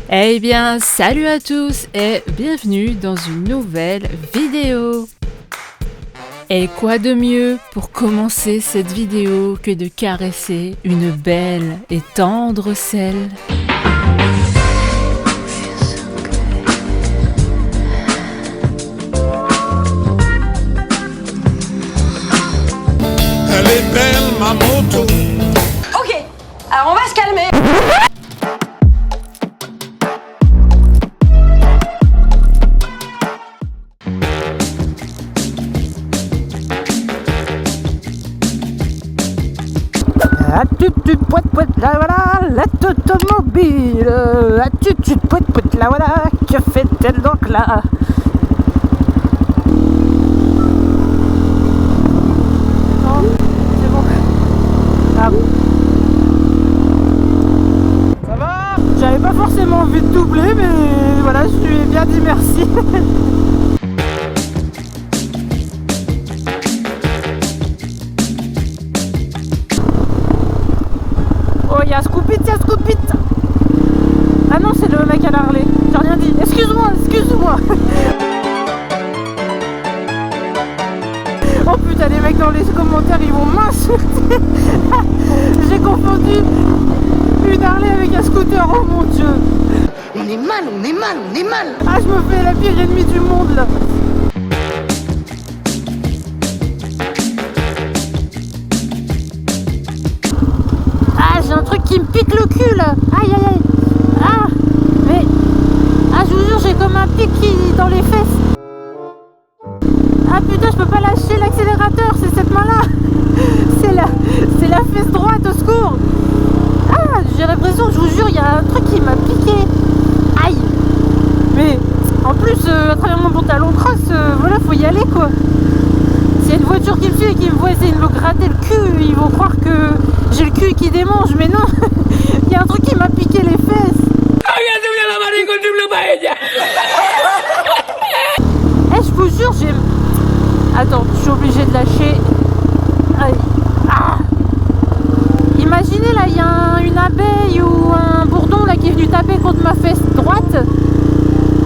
Eh bien, salut à tous et bienvenue dans une nouvelle vidéo. Et quoi de mieux pour commencer cette vidéo que de caresser une belle et tendre selle. Elle est belle ma moto. Ok, alors on va se calmer. Là voilà, la automobile. Là voilà, que fait-elle donc là? Non, c'est bon. Ah bon. Ça va? J'avais pas forcément envie de doubler, mais voilà, je lui ai bien dit merci. Oh, y'a Scoopit, y'a Scoopit. Ah non, c'est le mec à la Harley. J'ai rien dit. Excuse-moi. Oh putain, les mecs dans les commentaires, ils vont m'insulter. J'ai confondu une Harley avec un scooter, oh mon dieu. On est mal. Ah, je me fais la pire ennemie du monde là. Ah, j'ai un truc qui me pique le cul là. Aïe. Ah, mais... Ah, je vous jure, j'ai comme un pic dans les fesses. Ah putain, je peux pas lâcher l'accélérateur, c'est cette main là. C'est la fesse droite, au secours. Ah, j'ai l'impression, je vous jure, il y a un truc qui m'a piqué. Aïe. Mais en plus, à travers mon pantalon cross, voilà, faut y aller quoi. S'il y a une voiture qui me suit et qui me voit essayer de me gratter le cul, ils vont croire que j'ai le cul qui démange, mais non. Il y a un truc qui m'a piqué les fesses. Eh, je vous jure, j'ai... Attends, je suis obligée de lâcher. Aïe. Ah. Imaginez là, il y a une abeille ou un bourdon là qui est venu taper contre ma fesse droite.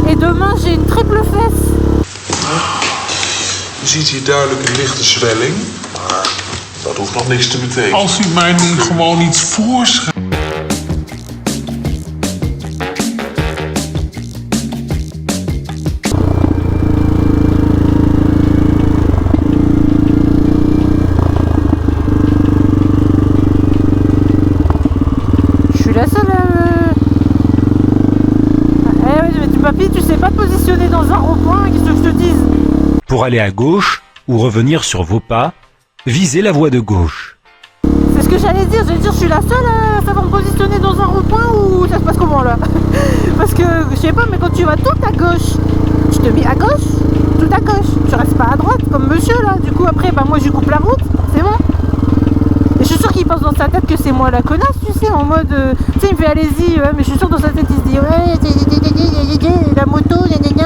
Et demain, j'ai une triple fesse. Je ziet hier duidelijk een lichte zwelling, maar dat hoeft nog niks te betekenen. Als u mij nu gewoon iets voorschrijft. Je suis la seule. Eh oui, mais papy, tu sais pas te positionner dans un rond-point, qu'est-ce que je te dise? Pour aller à gauche ou revenir sur vos pas, visez la voie de gauche. C'est ce que j'allais dire, je suis la seule à savoir me positionner dans un rond-point ou ça se passe comment là? Parce que, je sais pas, mais quand tu vas tout à gauche, tu te mets à gauche, tout à gauche, tu restes pas à droite comme monsieur là, du coup après, bah moi je coupe la route, c'est bon? Et je suis sûr qu'il pense dans sa tête que c'est moi la connasse, tu sais, en mode, tu sais, il me fait allez-y, mais je suis sûr dans sa tête il se dit, ouais, la moto, gna.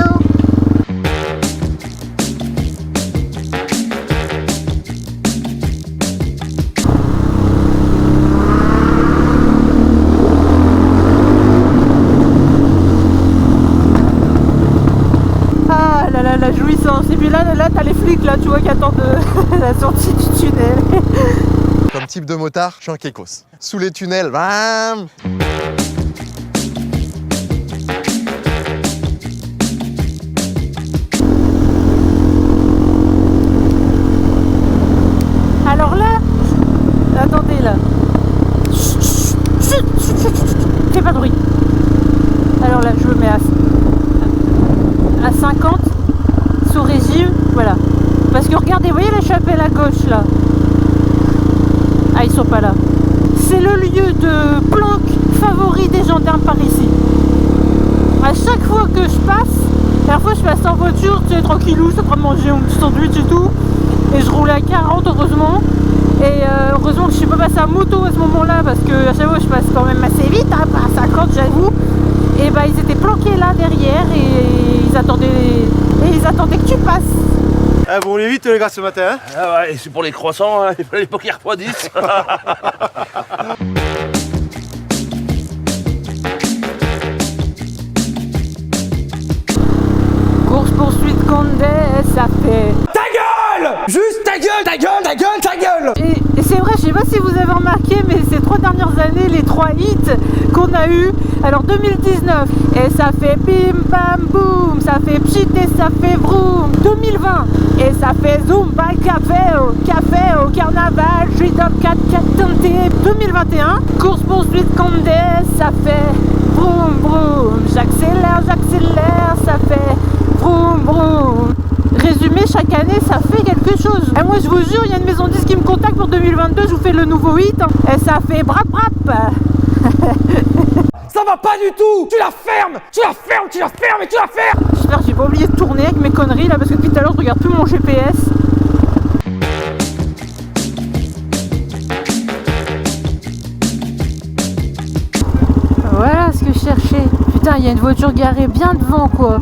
La jouissance. Et puis là t'as les flics là, tu vois, qui attendent la sortie du tunnel. Comme type de motard, je suis un kékos. Sous les tunnels, bam. Alors là, attendez là. Fais pas de bruit. Alors là, je me mets à 50 sous régime, voilà. Parce que regardez, vous voyez la chapelle à gauche là? Ah, ils sont pas là. C'est le lieu de planque favori des gendarmes par ici. À chaque fois que je passe, la dernière fois je passe en voiture, tu sais, tranquillou, je suis en train de manger un petit sandwich et tout. Et je roulais à 40 heureusement. Et heureusement que je suis pas passé à moto à ce moment-là, parce que à chaque fois je passe quand même assez vite, hein, pas à 50 j'avoue. Et bah ils étaient planqués là derrière et ils attendaient que tu passes. Ah, vous roulez vite les gars ce matin hein? Ah ouais, c'est pour les croissants, hein, il fallait pas qu'ils refroidissent. gueule. Et c'est vrai, je sais pas si vous avez remarqué, mais ces 3 dernières années, les 3 hits qu'on a eu. Alors 2019, et ça fait bim bam boum, ça fait pchit et ça fait vroom. 2020, et ça fait zoom by café au carnaval, je suis dans le 4x4 teinté. 2021, course poursuite Condé, ça fait vroom vroom, j'accélère, ça fait vroom vroom. Résumé, chaque année ça fait quelque chose. Et moi je vous jure, il y a une maison de disques qui me contacte pour 2022, je vous fais le nouveau hit, et ça fait brap brap. Ça va pas du tout. Tu la fermes. J'espère que j'ai pas oublié de tourner avec mes conneries là, parce que depuis tout à l'heure je regarde plus mon GPS. Voilà ce que je cherchais. Putain, il y a une voiture garée bien devant quoi.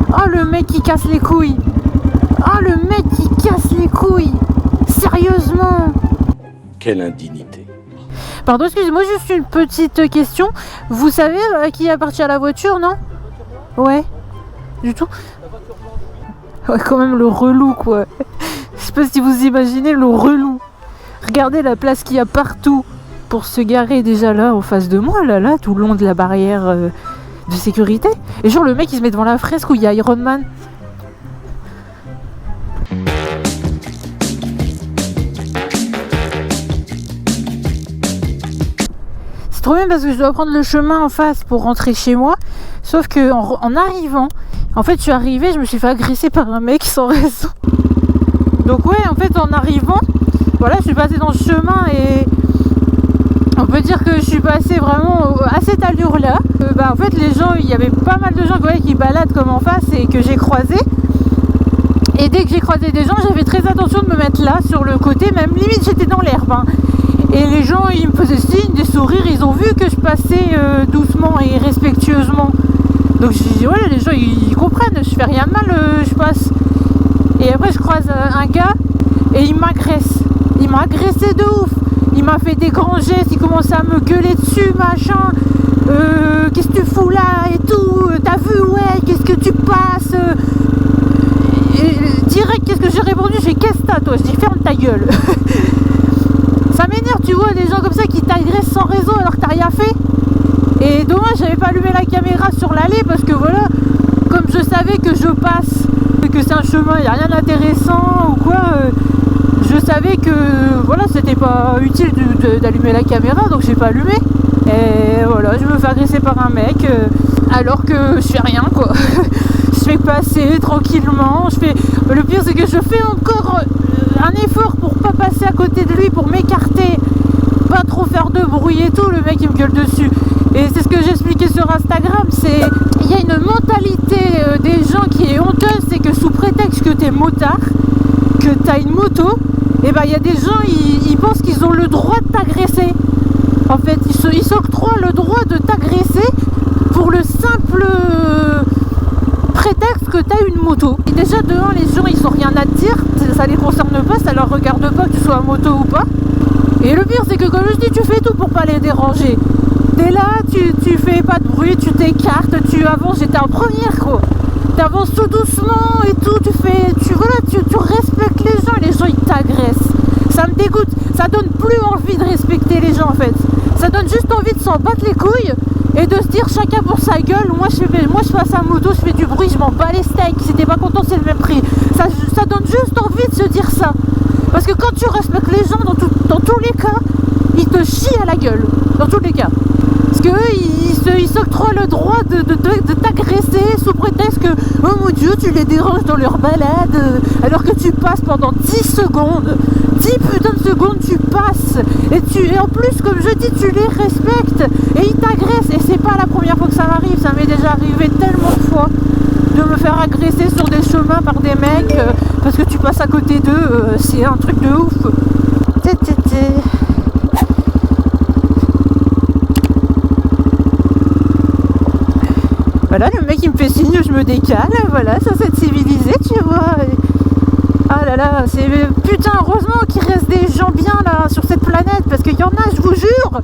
Oh le mec qui casse les couilles. Sérieusement. Quelle indignité. Pardon, excusez-moi, juste une petite question. Vous savez à qui appartient la voiture, non? Ouais. Du tout. Ouais, quand même le relou, quoi. Je sais pas si vous imaginez le relou. Regardez la place qu'il y a partout pour se garer déjà là, en face de moi, là, tout le long de la barrière de sécurité. Et genre, le mec, il se met devant la fresque où il y a Iron Man. C'est trop bien parce que je dois prendre le chemin en face pour rentrer chez moi. Sauf que en arrivant, en fait je suis arrivée, je me suis fait agresser par un mec sans raison. Donc ouais, en fait en arrivant, voilà, je suis passée dans le chemin et on peut dire que je suis passée vraiment à cette allure là. En fait les gens, il y avait pas mal de gens qui baladent comme en face et que j'ai croisé. Et dès que j'ai croisé des gens, j'avais très attention de me mettre là, sur le côté, même limite j'étais dans l'herbe. Et les gens, ils me faisaient signe, des sourires, ils ont vu que je passais doucement et respectueusement. Donc je dis, ouais, les gens, ils comprennent, je fais rien de mal, je passe. Et après, je croise un gars et il m'agresse. Il m'a agressé de ouf. Il m'a fait des grands gestes, il commençait à me gueuler dessus, machin. Qu'est-ce que tu fous là et tout? T'as vu, ouais, qu'est-ce que tu passes? Et direct, qu'est-ce que j'ai répondu? J'ai qu'est-ce que t'as, toi? Je dis, ferme ta gueule. Ça m'énerve, tu vois, des gens comme ça qui t'agressent sans raison alors que t'as rien fait. Et dommage, j'avais pas allumé la caméra sur l'allée parce que voilà, comme je savais que je passe, que c'est un chemin, y a rien d'intéressant ou quoi, je savais que voilà, c'était pas utile d'allumer la caméra, donc j'ai pas allumé. Et voilà, je me fais agresser par un mec alors que je fais rien quoi. Je fais passer tranquillement, le pire c'est que je fais encore un effort pour pas passer à côté de lui, pour m'écarter, pas trop faire de bruit et tout, le mec il me gueule dessus. Et c'est ce que j'expliquais sur Instagram, c'est il y a une mentalité des gens qui est honteuse, c'est que sous prétexte que t'es motard, que t'as une moto, et il y a des gens, ils pensent qu'ils ont le droit de t'agresser. En fait, ils s'octroient le droit de t'agresser pour le simple prétexte que t'as une moto. Et déjà de 1, les gens ils ont rien à te dire, ça les concerne pas, ça leur regarde pas que tu sois à moto ou pas. Et le pire c'est que comme je dis, tu fais tout pour pas les déranger. T'es là, tu fais pas de bruit, tu t'écartes, tu avances, j'étais en première quoi. T'avances tout doucement et tout, tu respectes les gens et les gens ils t'agressent. Ça me dégoûte, ça donne plus envie de respecter les gens en fait. Ça donne juste envie de s'en battre les couilles et de se dire chacun pour sa gueule. Moi je passe à moto, je fais du bruit, je m'en bats les steaks. Si t'es pas content, c'est le même prix. Ça donne juste envie de se dire ça. Parce que quand tu respectes les gens, dans tous les cas, ils te chient à la gueule. Dans tous les cas. Parce qu'eux, ils s'octroient le droit de t'agresser sous prétexte que oh mon Dieu, tu les déranges dans leur balade alors que tu passes pendant 10 secondes. 10 putains de secondes, tu passes. Et en plus, comme je dis, tu les respectes. Et ils t'agressent. Et c'est pas la première fois que ça m'arrive. Ça m'est déjà arrivé tellement de fois de me faire agresser sur des chemins par des mecs parce que tu passes à côté d'eux. C'est un truc de ouf. Voilà, le mec il me fait signe, je me décale, voilà, ça c'est civilisé, tu vois. Ah là là, c'est putain, heureusement qu'il reste des gens bien là sur cette planète, parce qu'il y en a, je vous jure,